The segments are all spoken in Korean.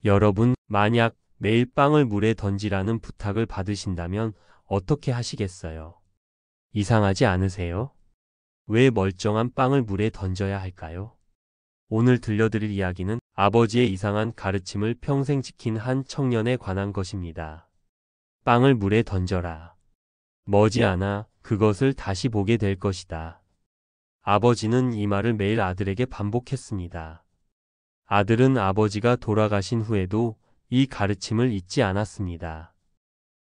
여러분, 만약 매일 빵을 물에 던지라는 부탁을 받으신다면 어떻게 하시겠어요? 이상하지 않으세요? 왜 멀쩡한 빵을 물에 던져야 할까요? 오늘 들려드릴 이야기는 아버지의 이상한 가르침을 평생 지킨 한 청년에 관한 것입니다. 빵을 물에 던져라. 머지않아 그것을 다시 보게 될 것이다. 아버지는 이 말을 매일 아들에게 반복했습니다. 아들은 아버지가 돌아가신 후에도 이 가르침을 잊지 않았습니다.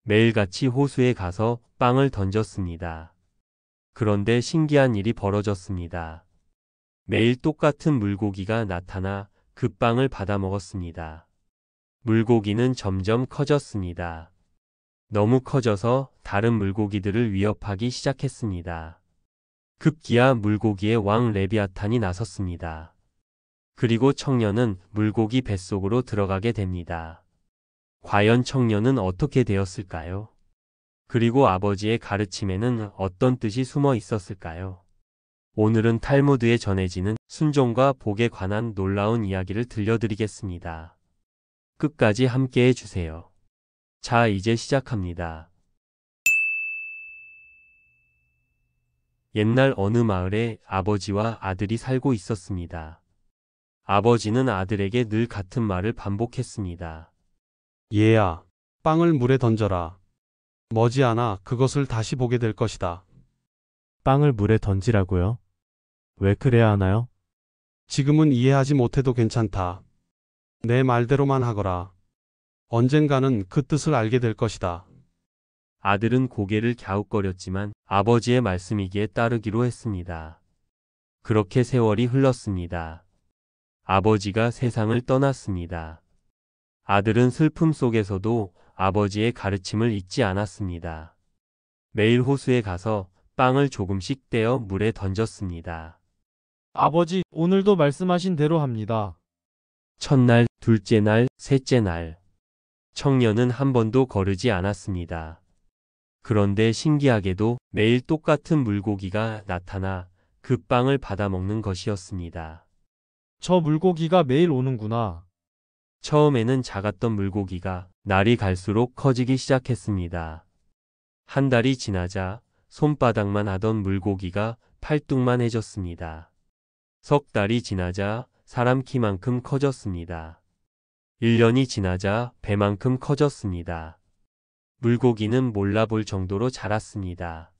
매일같이 호수에 가서 빵을 던졌습니다. 그런데 신기한 일이 벌어졌습니다. 매일 똑같은 물고기가 나타나 그 빵을 받아 먹었습니다. 물고기는 점점 커졌습니다. 너무 커져서 다른 물고기들을 위협하기 시작했습니다. 급기야 물고기의 왕 레비아탄이 나섰습니다. 그리고 청년은 물고기 뱃속으로 들어가게 됩니다. 과연 청년은 어떻게 되었을까요? 그리고 아버지의 가르침에는 어떤 뜻이 숨어 있었을까요? 오늘은 탈무드에 전해지는 순종과 복에 관한 놀라운 이야기를 들려드리겠습니다. 끝까지 함께 해주세요. 자, 이제 시작합니다. 옛날 어느 마을에 아버지와 아들이 살고 있었습니다. 아버지는 아들에게 늘 같은 말을 반복했습니다. 얘야, 빵을 물에 던져라. 머지않아 그것을 다시 보게 될 것이다. 빵을 물에 던지라고요? 왜 그래야 하나요? 지금은 이해하지 못해도 괜찮다. 내 말대로만 하거라. 언젠가는 그 뜻을 알게 될 것이다. 아들은 고개를 갸웃거렸지만 아버지의 말씀이기에 따르기로 했습니다. 그렇게 세월이 흘렀습니다. 아버지가 세상을 떠났습니다. 아들은 슬픔 속에서도 아버지의 가르침을 잊지 않았습니다. 매일 호수에 가서 빵을 조금씩 떼어 물에 던졌습니다. 아버지, 오늘도 말씀하신 대로 합니다. 첫날, 둘째 날, 셋째 날. 청년은 한 번도 거르지 않았습니다. 그런데 신기하게도 매일 똑같은 물고기가 나타나 그 빵을 받아먹는 것이었습니다. 저 물고기가 매일 오는구나. 처음에는 작았던 물고기가 날이 갈수록 커지기 시작했습니다. 한 달이 지나자 손바닥만 하던 물고기가 팔뚝만 해졌습니다. 석 달이 지나자 사람 키만큼 커졌습니다. 1년이 지나자 배만큼 커졌습니다. 물고기는 몰라볼 정도로 자랐습니다.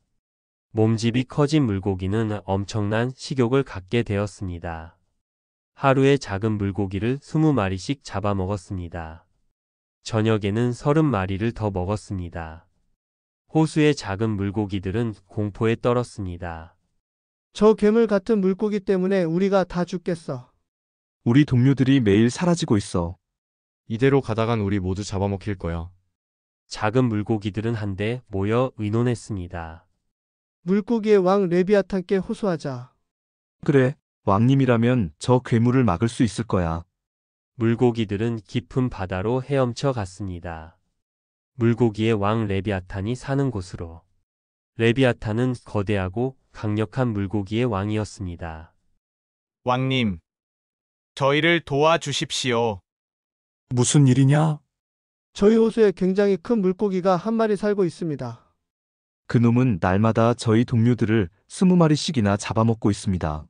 몸집이 커진 물고기는 엄청난 식욕을 갖게 되었습니다. 하루에 작은 물고기를 20마리씩 잡아먹었습니다. 저녁에는 30마리를 더 먹었습니다. 호수의 작은 물고기들은 공포에 떨었습니다. 저 괴물 같은 물고기 때문에 우리가 다 죽겠어. 우리 동료들이 매일 사라지고 있어. 이대로 가다간 우리 모두 잡아먹힐 거야. 작은 물고기들은 한데 모여 의논했습니다. 물고기의 왕 레비아탄께 호소하자. 그래, 왕님이라면 저 괴물을 막을 수 있을 거야. 물고기들은 깊은 바다로 헤엄쳐 갔습니다. 물고기의 왕 레비아탄이 사는 곳으로. 레비아탄은 거대하고 강력한 물고기의 왕이었습니다. 왕님, 저희를 도와주십시오. 무슨 일이냐? 저희 호수에 굉장히 큰 물고기가 한 마리 살고 있습니다. 그놈은 날마다 저희 동료들을 20마리씩이나 잡아먹고 있습니다.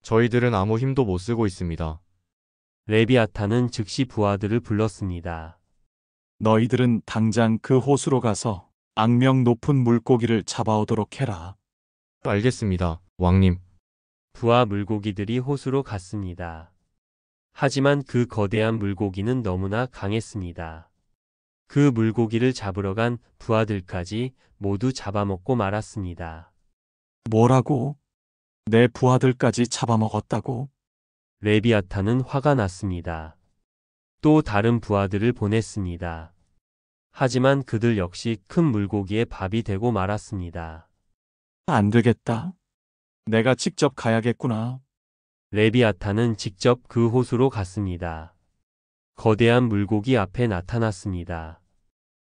저희들은 아무 힘도 못 쓰고 있습니다. 레비아탄은 즉시 부하들을 불렀습니다. 너희들은 당장 그 호수로 가서 악명 높은 물고기를 잡아오도록 해라. 알겠습니다, 왕님. 부하 물고기들이 호수로 갔습니다. 하지만 그 거대한 물고기는 너무나 강했습니다. 그 물고기를 잡으러 간 부하들까지 모두 잡아먹고 말았습니다. 뭐라고? 내 부하들까지 잡아먹었다고? 레비아탄은 화가 났습니다. 또 다른 부하들을 보냈습니다. 하지만 그들 역시 큰 물고기의 밥이 되고 말았습니다. 안 되겠다. 내가 직접 가야겠구나. 레비아탄은 직접 그 호수로 갔습니다. 거대한 물고기 앞에 나타났습니다.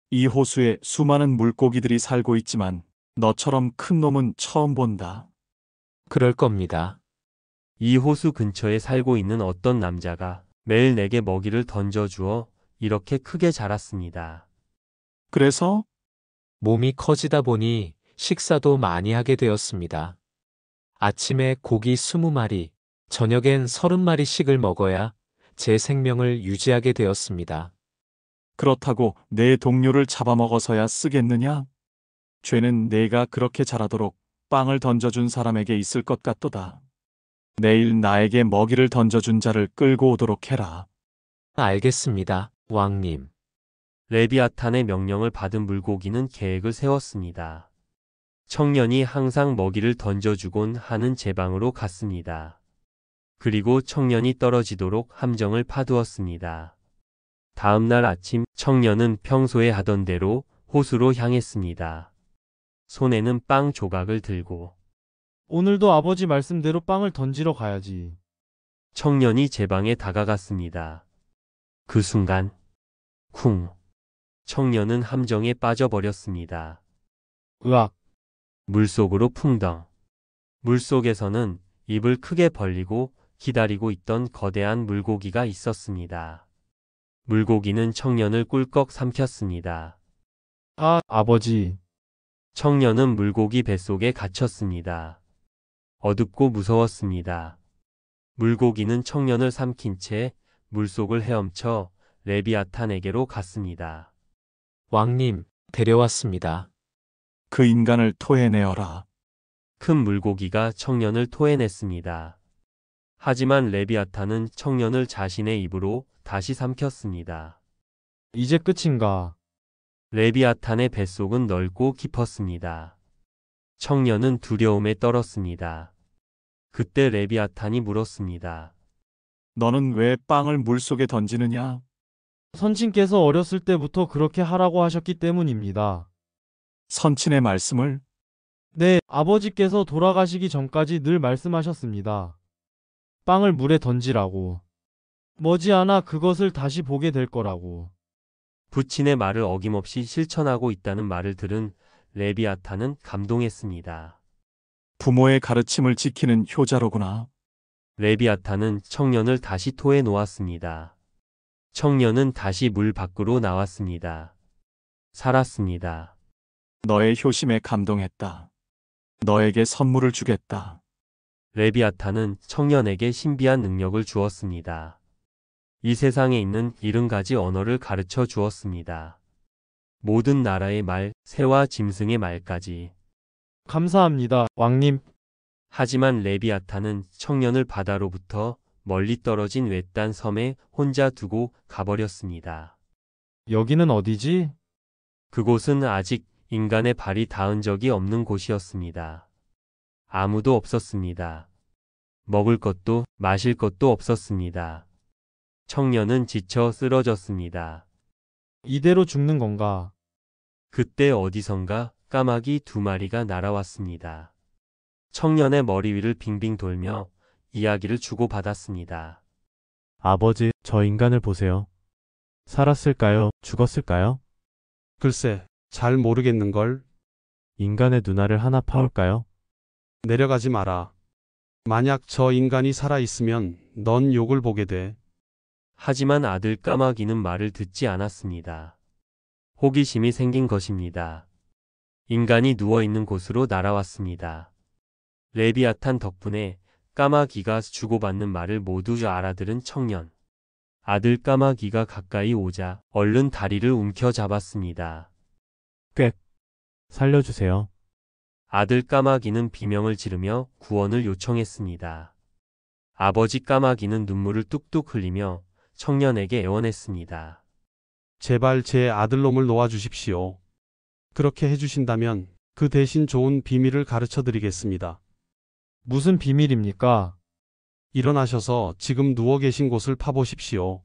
이 호수에 수많은 물고기들이 살고 있지만 너처럼 큰 놈은 처음 본다. 그럴 겁니다. 이 호수 근처에 살고 있는 어떤 남자가 매일 내게 먹이를 던져주어 이렇게 크게 자랐습니다. 그래서 몸이 커지다 보니 식사도 많이 하게 되었습니다. 아침에 고기 20마리, 저녁엔 30마리씩을 먹어야 제 생명을 유지하게 되었습니다. 그렇다고 내 동료를 잡아먹어서야 쓰겠느냐? 죄는 내가 그렇게 자라도록 빵을 던져준 사람에게 있을 것 같도다. 내일 나에게 먹이를 던져준 자를 끌고 오도록 해라. 알겠습니다, 왕님. 레비아탄의 명령을 받은 물고기는 계획을 세웠습니다. 청년이 항상 먹이를 던져주곤 하는 제 방으로 갔습니다. 그리고 청년이 떨어지도록 함정을 파두었습니다. 다음 날 아침 청년은 평소에 하던 대로 호수로 향했습니다. 손에는 빵 조각을 들고 오늘도 아버지 말씀대로 빵을 던지러 가야지. 청년이 제 방에 다가갔습니다. 그 순간 쿵! 청년은 함정에 빠져버렸습니다. 으악. 물속으로 풍덩. 물속에서는 입을 크게 벌리고 기다리고 있던 거대한 물고기가 있었습니다. 물고기는 청년을 꿀꺽 삼켰습니다. 아, 아버지. 청년은 물고기 뱃속에 갇혔습니다. 어둡고 무서웠습니다. 물고기는 청년을 삼킨 채 물속을 헤엄쳐 레비아탄에게로 갔습니다. 왕님, 데려왔습니다. 그 인간을 토해내어라. 큰 물고기가 청년을 토해냈습니다. 하지만 레비아탄은 청년을 자신의 입으로 다시 삼켰습니다. 이제 끝인가? 레비아탄의 뱃속은 넓고 깊었습니다. 청년은 두려움에 떨었습니다. 그때 레비아탄이 물었습니다. 너는 왜 빵을 물속에 던지느냐? 선친께서 어렸을 때부터 그렇게 하라고 하셨기 때문입니다. 선친의 말씀을 네, 아버지께서 돌아가시기 전까지 늘 말씀하셨습니다. 빵을 물에 던지라고. 머지않아 그것을 다시 보게 될 거라고. 부친의 말을 어김없이 실천하고 있다는 말을 들은 레비아탄은 감동했습니다. 부모의 가르침을 지키는 효자로구나. 레비아탄은 청년을 다시 토해 놓았습니다. 청년은 다시 물 밖으로 나왔습니다. 살았습니다. 너의 효심에 감동했다. 너에게 선물을 주겠다. 레비아탄은 청년에게 신비한 능력을 주었습니다. 이 세상에 있는 70가지 언어를 가르쳐 주었습니다. 모든 나라의 말, 새와 짐승의 말까지. 감사합니다, 왕님. 하지만 레비아탄은 청년을 바다로부터 멀리 떨어진 외딴 섬에 혼자 두고 가버렸습니다. 여기는 어디지? 그곳은 아직 인간의 발이 닿은 적이 없는 곳이었습니다. 아무도 없었습니다. 먹을 것도 마실 것도 없었습니다. 청년은 지쳐 쓰러졌습니다. 이대로 죽는 건가? 그때 어디선가 까마귀 2마리가 날아왔습니다. 청년의 머리 위를 빙빙 돌며 이야기를 주고받았습니다. 아버지, 저 인간을 보세요. 살았을까요? 죽었을까요? 글쎄, 잘 모르겠는걸. 인간의 눈알을 하나 파올까요? 내려가지 마라. 만약 저 인간이 살아있으면 넌 욕을 보게 돼. 하지만 아들 까마귀는 말을 듣지 않았습니다. 호기심이 생긴 것입니다. 인간이 누워있는 곳으로 날아왔습니다. 레비아탄 덕분에 까마귀가 주고받는 말을 모두 알아들은 청년. 아들 까마귀가 가까이 오자 얼른 다리를 움켜잡았습니다. 살려주세요. 아들 까마귀는 비명을 지르며 구원을 요청했습니다. 아버지 까마귀는 눈물을 뚝뚝 흘리며 청년에게 애원했습니다. 제발 제 아들놈을 놓아주십시오. 그렇게 해주신다면 그 대신 좋은 비밀을 가르쳐 드리겠습니다. 무슨 비밀입니까? 일어나셔서 지금 누워 계신 곳을 파보십시오.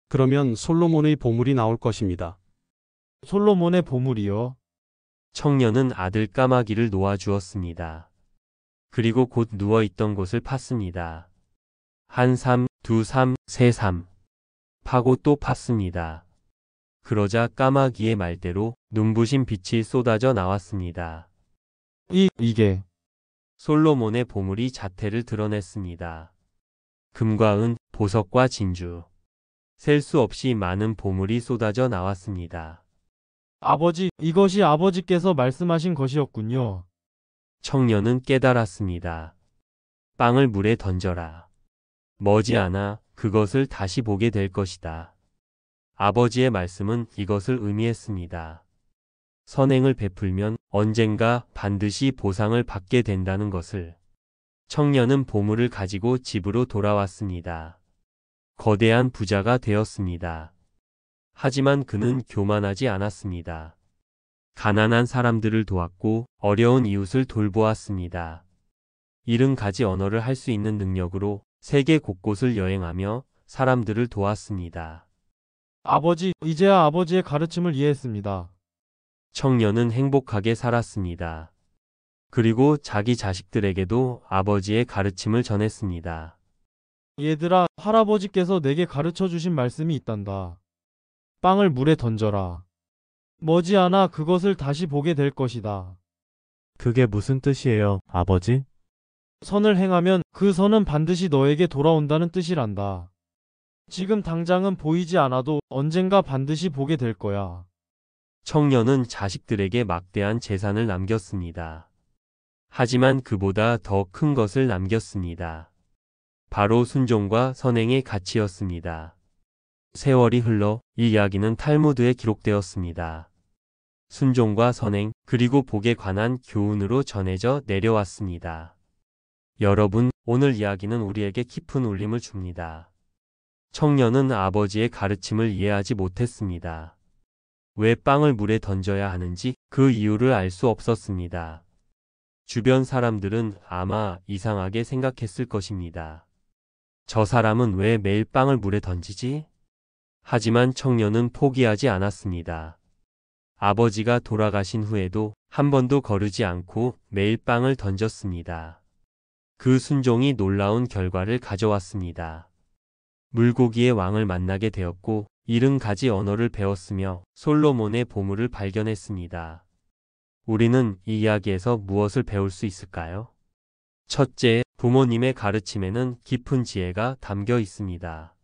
그러면 솔로몬의 보물이 나올 것입니다. 솔로몬의 보물이요. 청년은 아들 까마귀를 놓아주었습니다. 그리고 곧 누워있던 곳을 팠습니다. 한 삼, 두 삼, 세 삼. 파고 또 팠습니다. 그러자 까마귀의 말대로 눈부신 빛이 쏟아져 나왔습니다. 이게 솔로몬의 보물이 자태를 드러냈습니다. 금과 은, 보석과 진주, 셀 수 없이 많은 보물이 쏟아져 나왔습니다. 아버지, 이것이 아버지께서 말씀하신 것이었군요. 청년은 깨달았습니다. 빵을 물에 던져라. 머지않아 그것을 다시 보게 될 것이다. 아버지의 말씀은 이것을 의미했습니다. 선행을 베풀면 언젠가 반드시 보상을 받게 된다는 것을. 청년은 보물을 가지고 집으로 돌아왔습니다. 거대한 부자가 되었습니다. 하지만 그는 교만하지 않았습니다. 가난한 사람들을 도왔고 어려운 이웃을 돌보았습니다. 70가지 언어를 할 수 있는 능력으로 세계 곳곳을 여행하며 사람들을 도왔습니다. 아버지, 이제야 아버지의 가르침을 이해했습니다. 청년은 행복하게 살았습니다. 그리고 자기 자식들에게도 아버지의 가르침을 전했습니다. 얘들아, 할아버지께서 내게 가르쳐 주신 말씀이 있단다. 빵을 물에 던져라. 머지않아 그것을 다시 보게 될 것이다. 그게 무슨 뜻이에요, 아버지? 선을 행하면 그 선은 반드시 너에게 돌아온다는 뜻이란다. 지금 당장은 보이지 않아도 언젠가 반드시 보게 될 거야. 청년은 자식들에게 막대한 재산을 남겼습니다. 하지만 그보다 더 큰 것을 남겼습니다. 바로 순종과 선행의 가치였습니다. 세월이 흘러 이 이야기는 탈무드에 기록되었습니다. 순종과 선행, 그리고 복에 관한 교훈으로 전해져 내려왔습니다. 여러분, 오늘 이야기는 우리에게 깊은 울림을 줍니다. 청년은 아버지의 가르침을 이해하지 못했습니다. 왜 빵을 물에 던져야 하는지 그 이유를 알 수 없었습니다. 주변 사람들은 아마 이상하게 생각했을 것입니다. 저 사람은 왜 매일 빵을 물에 던지지? 하지만 청년은 포기하지 않았습니다. 아버지가 돌아가신 후에도 한 번도 거르지 않고 매일 빵을 던졌습니다. 그 순종이 놀라운 결과를 가져왔습니다. 물고기의 왕을 만나게 되었고 70가지 언어를 배웠으며 솔로몬의 보물을 발견했습니다. 우리는 이 이야기에서 무엇을 배울 수 있을까요? 첫째, 부모님의 가르침에는 깊은 지혜가 담겨 있습니다.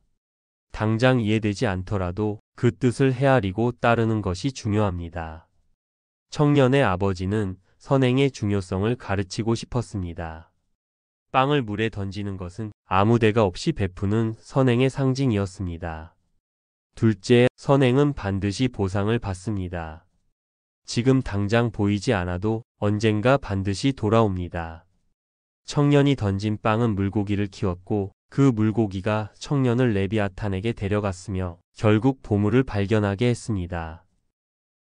당장 이해되지 않더라도 그 뜻을 헤아리고 따르는 것이 중요합니다. 청년의 아버지는 선행의 중요성을 가르치고 싶었습니다. 빵을 물에 던지는 것은 아무 데가 없이 베푸는 선행의 상징이었습니다. 둘째, 선행은 반드시 보상을 받습니다. 지금 당장 보이지 않아도 언젠가 반드시 돌아옵니다. 청년이 던진 빵은 물고기를 키웠고 그 물고기가 청년을 레비아탄에게 데려갔으며 결국 보물을 발견하게 했습니다.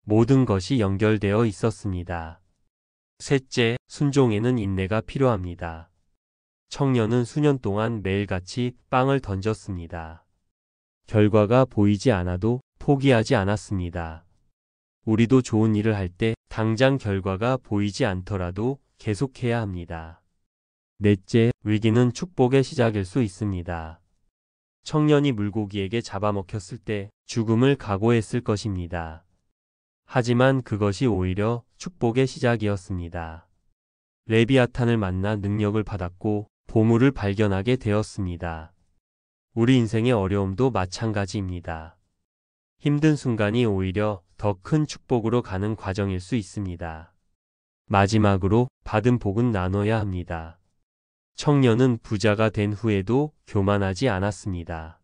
모든 것이 연결되어 있었습니다. 셋째, 순종에는 인내가 필요합니다. 청년은 수년 동안 매일같이 빵을 던졌습니다. 결과가 보이지 않아도 포기하지 않았습니다. 우리도 좋은 일을 할 때 당장 결과가 보이지 않더라도 계속해야 합니다. 넷째, 위기는 축복의 시작일 수 있습니다. 청년이 물고기에게 잡아먹혔을 때 죽음을 각오했을 것입니다. 하지만 그것이 오히려 축복의 시작이었습니다. 레비아탄을 만나 능력을 받았고 보물을 발견하게 되었습니다. 우리 인생의 어려움도 마찬가지입니다. 힘든 순간이 오히려 더 큰 축복으로 가는 과정일 수 있습니다. 마지막으로 받은 복은 나눠야 합니다. 청년은 부자가 된 후에도 교만하지 않았습니다.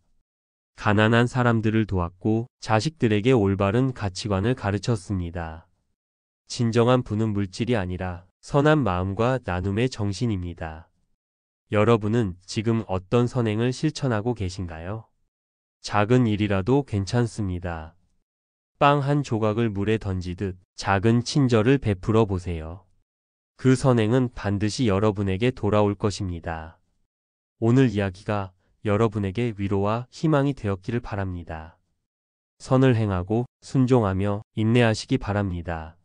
가난한 사람들을 도왔고 자식들에게 올바른 가치관을 가르쳤습니다. 진정한 부는 물질이 아니라 선한 마음과 나눔의 정신입니다. 여러분은 지금 어떤 선행을 실천하고 계신가요? 작은 일이라도 괜찮습니다. 빵 한 조각을 물에 던지듯 작은 친절을 베풀어 보세요. 그 선행은 반드시 여러분에게 돌아올 것입니다. 오늘 이야기가 여러분에게 위로와 희망이 되었기를 바랍니다. 선을 행하고 순종하며 인내하시기 바랍니다.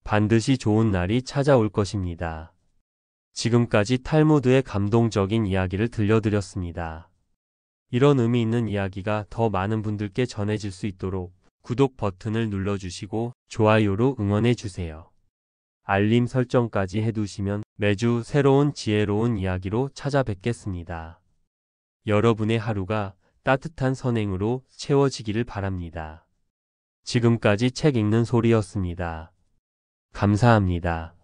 반드시 좋은 날이 찾아올 것입니다. 지금까지 탈무드의 감동적인 이야기를 들려드렸습니다. 이런 의미 있는 이야기가 더 많은 분들께 전해질 수 있도록 구독 버튼을 눌러주시고 좋아요로 응원해주세요. 알림 설정까지 해두시면 매주 새로운 지혜로운 이야기로 찾아뵙겠습니다. 여러분의 하루가 따뜻한 선행으로 채워지기를 바랍니다. 지금까지 책 읽는 소리였습니다. 감사합니다.